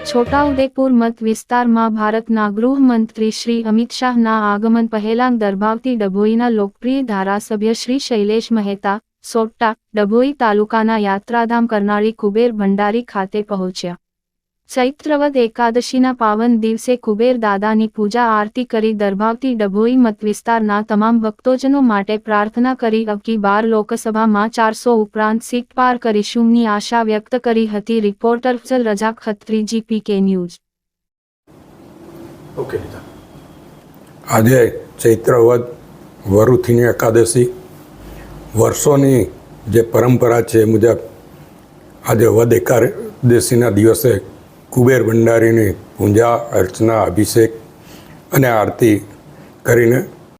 છોટાઉદેપુર મત વિસ્તારમાં ભારતના ગૃહમંત્રી શ્રી અમિત શાહના આગમન પહેલા દરબાવતી ડભોઈના લોકપ્રિય ધારાસભ્ય શ્રી શૈલેષ મહેતા સોટ્ટા ડભોઈ તાલુકાના યાત્રાધામ કરનાળી કુબેર ભંડારી ખાતે પહોંચ્યા. ચૈત્રવદ એકાદશીના પાવન દિવસે કુબેર દાદાની પૂજા આરતી કરી દરબાવતી ડભોઈ મત વિસ્તારના તમામ ભક્તોજનો માટે પ્રાર્થના કરી અબકી બાર લોકસભામાં 400 ઉપરાંત સીટ પાર કરીશુંની આશા વ્યક્ત કરી હતી. રિપોર્ટર ફજલ રજા ખત્રી, GPK ન્યૂઝ. આજે ચૈત્રવદ વરુથીની એકાદશી વર્ષોની જે પરંપરા છે એ મુજબ આજે વદ એકાદશીના દિવસે કુબેર ભંડારીની પૂજા અર્ચના અભિષેક અને આરતી કરીને